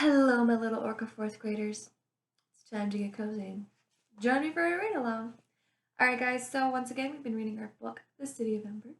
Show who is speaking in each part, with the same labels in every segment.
Speaker 1: Hello, my little orca fourth graders. It's time to get cozy. Join me for a read along. Alright, guys, so once again, we've been reading our book, The City of Ember.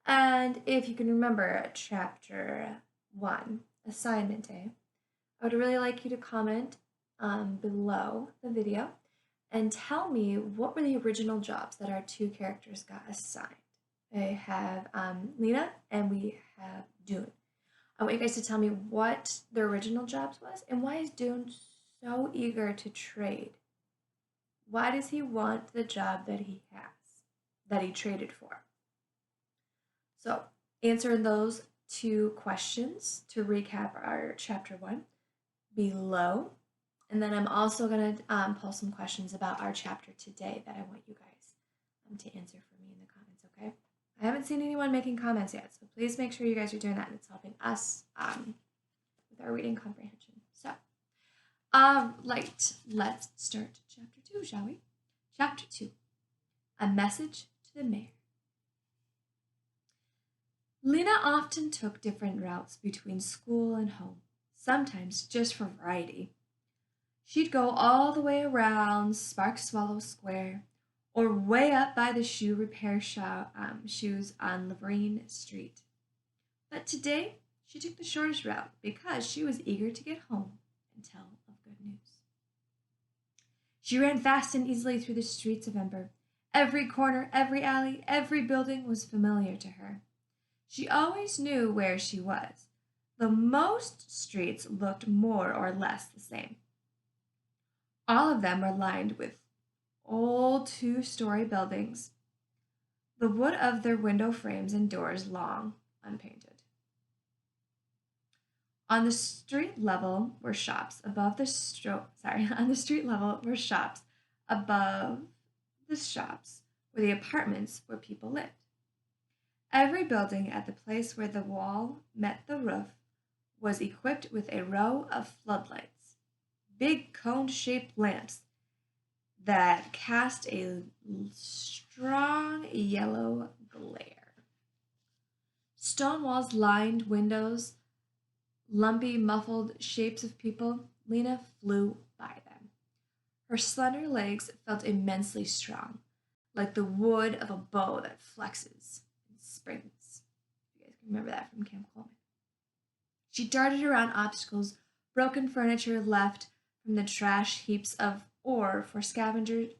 Speaker 1: And if you can remember chapter 1, Assignment Day, I would really like you to comment below the video and tell me what were the original jobs that our two characters got assigned. I have Lina and we have Doon. I want you guys to tell me what their original jobs was and why is Doon so eager to trade? Why does he want the job that he has, that he traded for? So, answering those two questions to recap our chapter 1 below. And then I'm also going to pull some questions about our chapter today that I want you guys to answer for me in the comments, okay? I haven't seen anyone making comments yet, so please make sure you guys are doing that, and it's helping us with our reading comprehension. So, let's start chapter 2, shall we? Chapter 2, A Message to the Mayor. Lina often took different routes between school and home, sometimes just for variety. She'd go all the way around Spark Swallow Square, or way up by the shoe repair shop, shoes on Laverine Street. But today, she took the shortest route because she was eager to get home and tell of good news. She ran fast and easily through the streets of Ember. Every corner, every alley, every building was familiar to her. She always knew where she was, though most streets looked more or less the same. All of them were lined with old two-story buildings, the wood of their window frames and doors long unpainted. On the street level were shops above the on the street level were shops. Above the shops were the apartments where people lived. Every building at the place where the wall met the roof was equipped with a row of floodlights, big cone-shaped lamps that cast a strong yellow glare. Stone walls lined windows, lumpy, muffled shapes of people. Lina flew by them. Her slender legs felt immensely strong, like the wood of a bow that flexes and springs. You guys can remember that from Camp Coleman. She darted around obstacles, broken furniture left from the trash heaps of or for scavengers,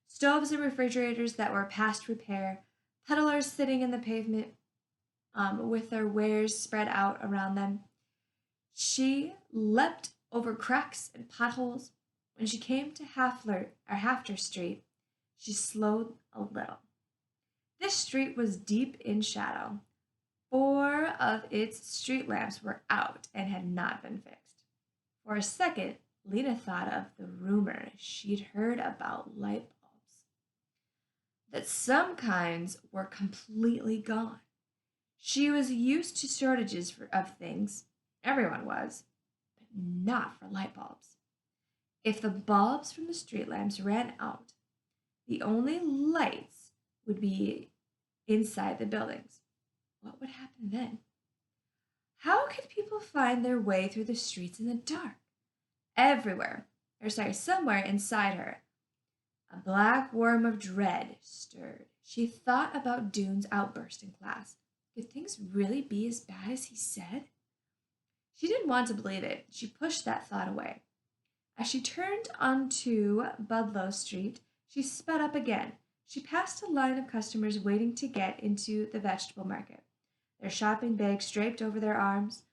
Speaker 1: stoves and refrigerators that were past repair, peddlers sitting in the pavement with their wares spread out around them. She leapt over cracks and potholes. When she came to Hafter Street, she slowed a little. This street was deep in shadow. 4 of its street lamps were out and had not been fixed. For a second, Lina thought of the rumor she'd heard about light bulbs, that some kinds were completely gone. She was used to shortages of things, everyone was, but not for light bulbs. If the bulbs from the street lamps ran out, the only lights would be inside the buildings. What would happen then? How could people find their way through the streets in the dark? Somewhere inside her, a black worm of dread stirred. She thought about Doon's outburst in class. Could things really be as bad as he said? She didn't want to believe it. She pushed that thought away. As she turned onto Budlow Street, she sped up again. She passed a line of customers waiting to get into the vegetable market, their shopping bags draped over their arms.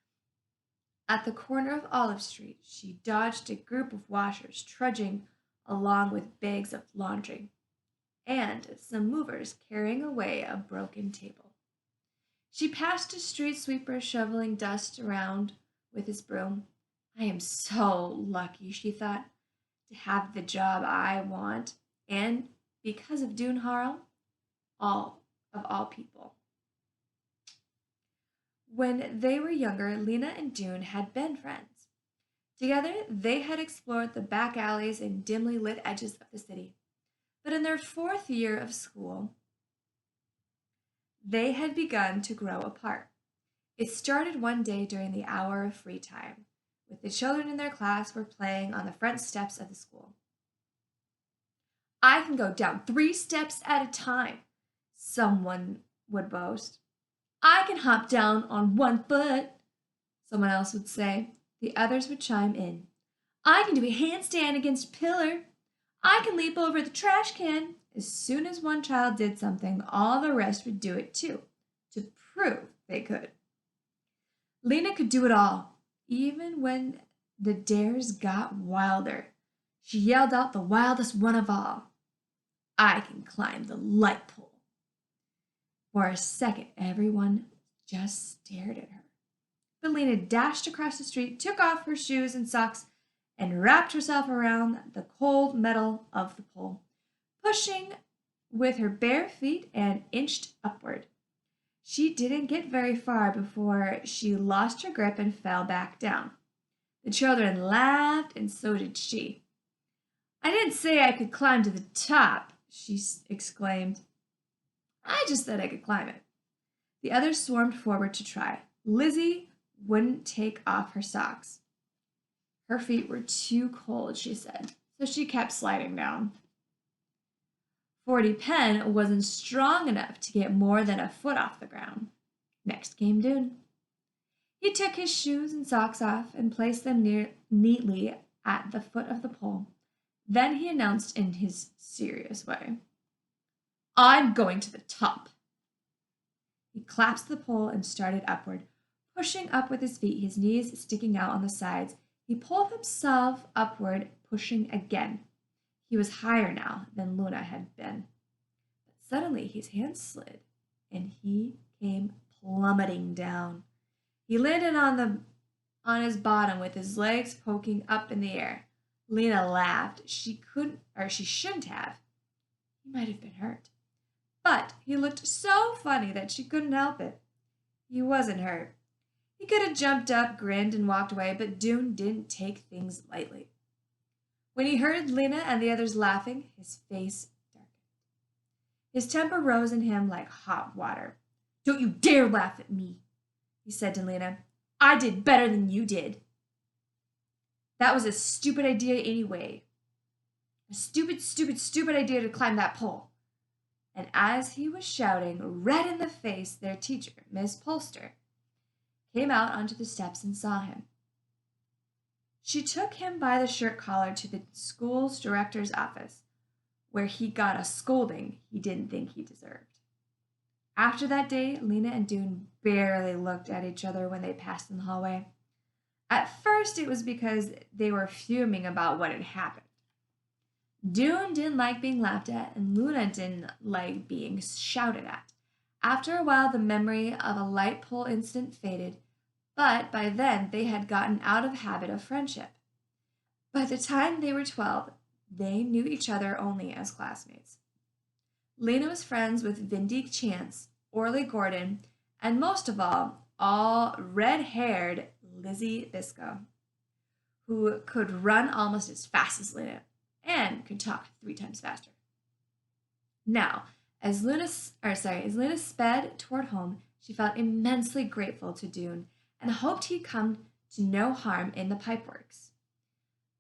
Speaker 1: At the corner of Olive Street, she dodged a group of washers trudging along with bags of laundry, and some movers carrying away a broken table. She passed a street sweeper shoveling dust around with his broom. I am so lucky, she thought, to have the job I want, and because of Doon Harl, all people. When they were younger, Lina and Doon had been friends. Together, they had explored the back alleys and dimly lit edges of the city. But in their 4th year of school, they had begun to grow apart. It started one day during the hour of free time, with the children in their class were playing on the front steps of the school. I can go down 3 steps at a time, someone would boast. I can hop down on 1 foot, someone else would say. The others would chime in. I can do a handstand against a pillar. I can leap over the trash can. As soon as one child did something, all the rest would do it too, to prove they could. Lina could do it all, even when the dares got wilder. She yelled out the wildest one of all. I can climb the light pole. For a second, everyone just stared at her. But Lina dashed across the street, took off her shoes and socks, and wrapped herself around the cold metal of the pole, pushing with her bare feet and inched upward. She didn't get very far before she lost her grip and fell back down. The children laughed, and so did she. I didn't say I could climb to the top, she exclaimed. I just said I could climb it. The others swarmed forward to try. Lizzie wouldn't take off her socks. Her feet were too cold, she said, so she kept sliding down. 40 Penn wasn't strong enough to get more than a foot off the ground. Next came Doon. He took his shoes and socks off and placed them neatly at the foot of the pole. Then he announced in his serious way, I'm going to the top. He collapsed the pole and started upward, pushing up with his feet, his knees sticking out on the sides. He pulled himself upward, pushing again. He was higher now than Luna had been. But suddenly his hands slid, and he came plummeting down. He landed on his bottom with his legs poking up in the air. Lina laughed. She shouldn't have. He might have been hurt. But he looked so funny that she couldn't help it. He wasn't hurt. He could have jumped up, grinned, and walked away, but Doon didn't take things lightly. When he heard Lina and the others laughing, his face darkened. His temper rose in him like hot water. Don't you dare laugh at me, he said to Lina. I did better than you did. That was a stupid idea anyway. A stupid idea to climb that pole. And as he was shouting, red in the face, their teacher, Miss Polster, came out onto the steps and saw him. She took him by the shirt collar to the school's director's office, where he got a scolding he didn't think he deserved. After that day, Lina and Doon barely looked at each other when they passed in the hallway. At first, it was because they were fuming about what had happened. Doon didn't like being laughed at, and Luna didn't like being shouted at. After a while, the memory of a light pole incident faded, but by then they had gotten out of habit of friendship. By the time they were 12, they knew each other only as classmates. Lina was friends with Vindy Chance, Orly Gordon, and most of all red-haired Lizzie Biscoe, who could run almost as fast as Lina and could talk 3 times faster. Now, as Lina sped toward home, she felt immensely grateful to Doon and hoped he'd come to no harm in the pipeworks.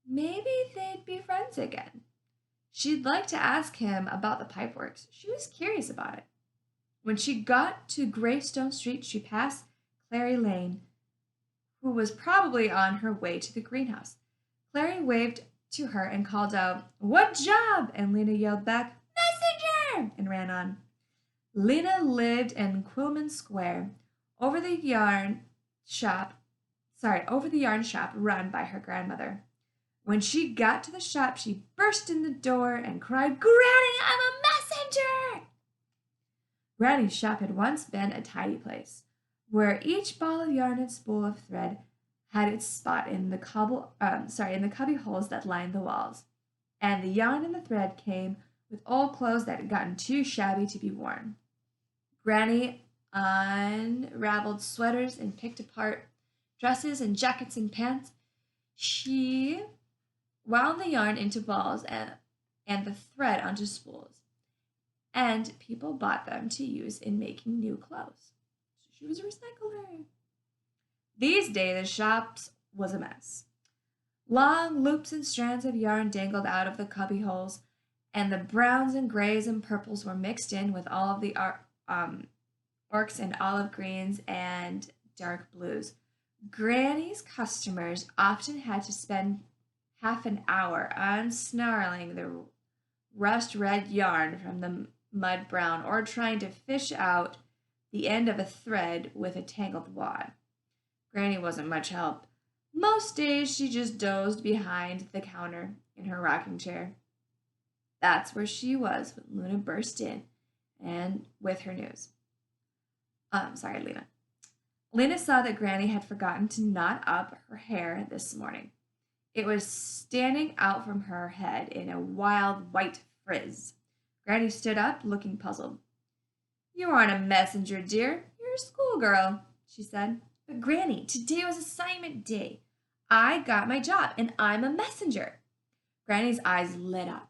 Speaker 1: Maybe they'd be friends again. She'd like to ask him about the pipeworks. She was curious about it. When she got to Gravestone Street, she passed Clary Lane, who was probably on her way to the greenhouse. Clary waved to her and called out, "What job?" And Lina yelled back, "Messenger!" and ran on. Lina lived in Quilman Square, over the yarn shop run by her grandmother. When she got to the shop, she burst in the door and cried, "Granny, I'm a messenger!" Granny's shop had once been a tidy place, where each ball of yarn and spool of thread had its spot in the cubby holes that lined the walls, and the yarn and the thread came with old clothes that had gotten too shabby to be worn. Granny unraveled sweaters and picked apart dresses and jackets and pants. She wound the yarn into balls and the thread onto spools, and people bought them to use in making new clothes. So she was a recycler. These days, the shops was a mess. Long loops and strands of yarn dangled out of the cubby holes, and the browns and grays and purples were mixed in with all of the orcs and olive greens and dark blues. Granny's customers often had to spend half an hour unsnarling the rust red yarn from the mud brown or trying to fish out the end of a thread with a tangled wad. Granny wasn't much help. Most days she just dozed behind the counter in her rocking chair. That's where she was when Luna burst in and with her news. Sorry, Lina. Lina saw that Granny had forgotten to knot up her hair this morning. It was standing out from her head in a wild white frizz. Granny stood up, looking puzzled. You aren't a messenger, dear. You're a schoolgirl, she said. But Granny, today was assignment day. I got my job, and I'm a messenger. Granny's eyes lit up.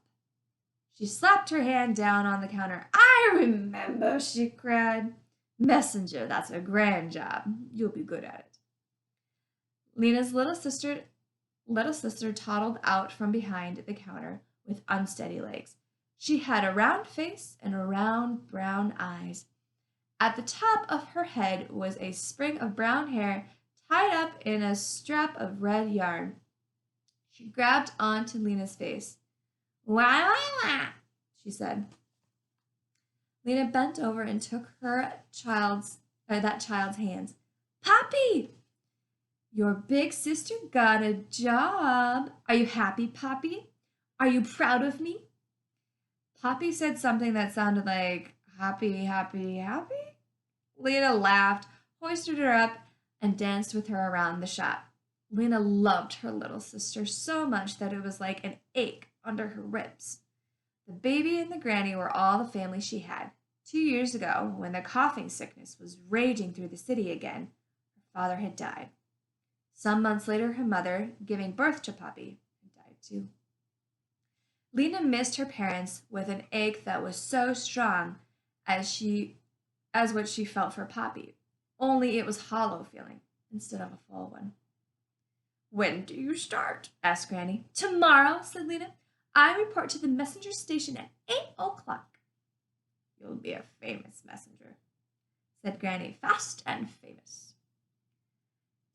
Speaker 1: She slapped her hand down on the counter. I remember, she cried. Messenger, that's a grand job. You'll be good at it. Lina's little sister toddled out from behind the counter with unsteady legs. She had a round face and round brown eyes. At the top of her head was a spring of brown hair tied up in a strap of red yarn. She grabbed onto Lina's face. Wah, wah, wah, she said. Lina bent over and took that child's hands. Poppy! Your big sister got a job. Are you happy, Poppy? Are you proud of me? Poppy said something that sounded like happy, happy, happy. Lina laughed, hoisted her up, and danced with her around the shop. Lina loved her little sister so much that it was like an ache under her ribs. The baby and the granny were all the family she had. 2 years ago, when the coughing sickness was raging through the city again, her father had died. Some months later, her mother, giving birth to Poppy, had died too. Lina missed her parents with an ache that was so strong as what she felt for Poppy, only it was hollow feeling instead of a full one. When do you start? Asked Granny. Tomorrow, said Lina. I report to the messenger station at 8 o'clock. You'll be a famous messenger, said Granny, fast and famous.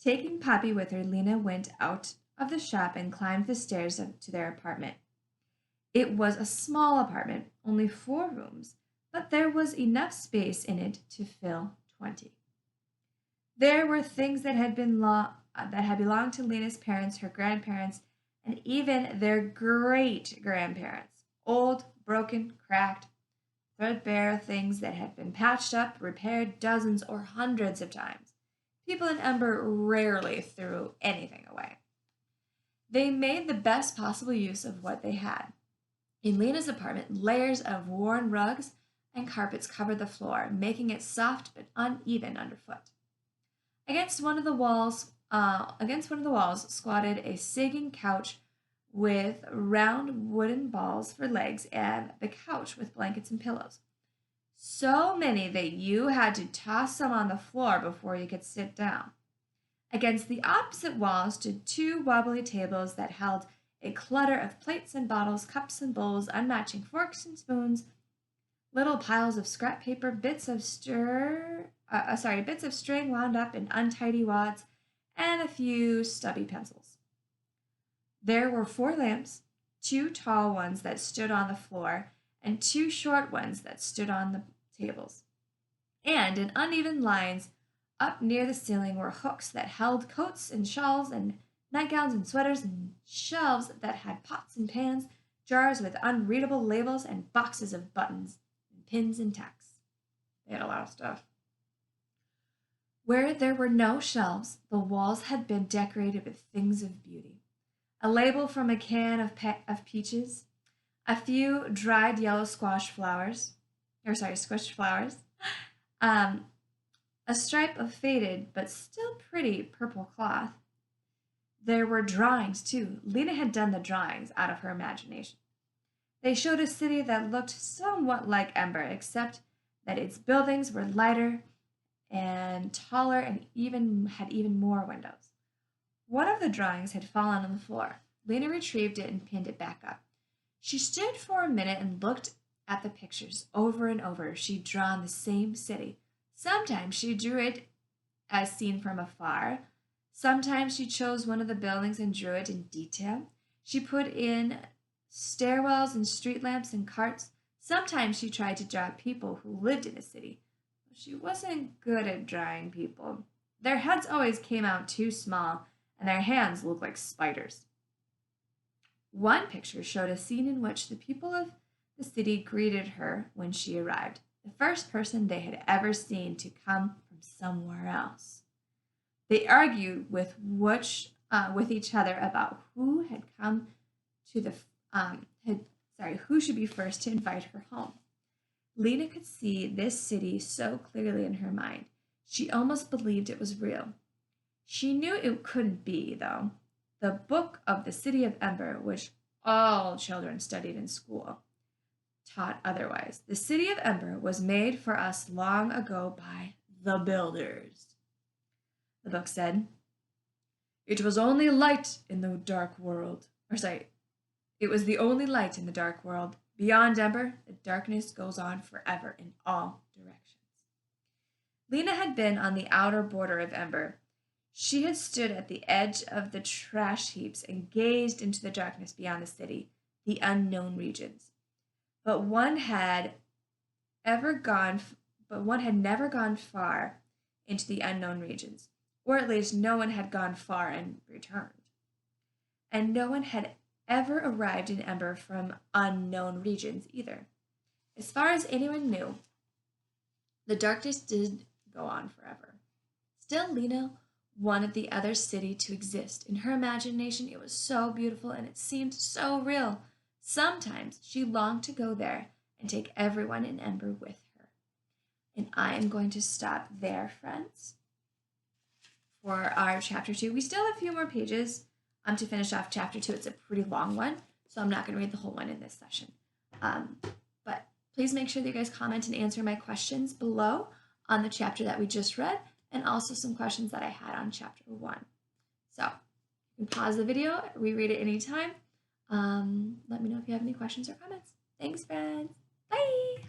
Speaker 1: Taking Poppy with her, Lina went out of the shop and climbed the stairs to their apartment. It was a small apartment, only 4 rooms, but there was enough space in it to fill 20. There were things that had belonged to Lina's parents, her grandparents, and even their great-grandparents. Old, broken, cracked, threadbare things that had been patched up, repaired dozens or hundreds of times. People in Ember rarely threw anything away. They made the best possible use of what they had. In Lina's apartment, layers of worn rugs and carpets covered the floor, making it soft but uneven underfoot. Against one of the walls squatted a sagging couch with round wooden balls for legs and the couch with blankets and pillows. So many that you had to toss some on the floor before you could sit down. Against the opposite wall stood 2 wobbly tables that held a clutter of plates and bottles, cups and bowls, unmatching forks and spoons, little piles of scrap paper, bits of string wound up in untidy wads, and a few stubby pencils. There were 4 lamps, 2 tall ones that stood on the floor, and 2 short ones that stood on the tables. And in uneven lines, up near the ceiling were hooks that held coats and shawls and nightgowns and sweaters, and shelves that had pots and pans, jars with unreadable labels, and boxes of buttons, and pins and tacks. They had a lot of stuff. Where there were no shelves, the walls had been decorated with things of beauty. A label from a can of peaches, a few dried yellow squished flowers, a stripe of faded but still pretty purple cloth. There were drawings, too. Lina had done the drawings out of her imagination. They showed a city that looked somewhat like Ember, except that its buildings were lighter and taller and had even more windows. One of the drawings had fallen on the floor. Lina retrieved it and pinned it back up. She stood for a minute and looked at the pictures over and over. She'd drawn the same city. Sometimes she drew it as seen from afar. Sometimes she chose one of the buildings and drew it in detail. She put in stairwells and street lamps and carts. Sometimes she tried to draw people who lived in the city. She wasn't good at drawing people. Their heads always came out too small, and their hands looked like spiders. One picture showed a scene in which the people of the city greeted her when she arrived, the first person they had ever seen to come from somewhere else. They argued with each other about who had come to the who should be first to invite her home. Lina could see this city so clearly in her mind. She almost believed it was real. She knew it couldn't be, though. The book of the City of Ember, which all children studied in school, taught otherwise. The City of Ember was made for us long ago by the builders. The book said, "It was only light in the dark world." It was the only light in the dark world. Beyond Ember, the darkness goes on forever in all directions. Lina had been on the outer border of Ember. She had stood at the edge of the trash heaps and gazed into the darkness beyond the city, the unknown regions. But one had never gone far into the unknown regions, or at least no one had gone far and returned. And no one had ever arrived in Ember from unknown regions either. As far as anyone knew, the darkness did go on forever. Still, Lina wanted the other city to exist. In her imagination, it was so beautiful and it seemed so real. Sometimes she longed to go there and take everyone in Ember with her. And I am going to stop there, friends, for our chapter 2. We still have a few more pages to finish off chapter 2. It's a pretty long one, so I'm not going to read the whole one in this session. But please make sure that you guys comment and answer my questions below on the chapter that we just read, and also some questions that I had on chapter 1. So you can pause the video, reread it anytime. Let me know if you have any questions or comments. Thanks, friends. Bye!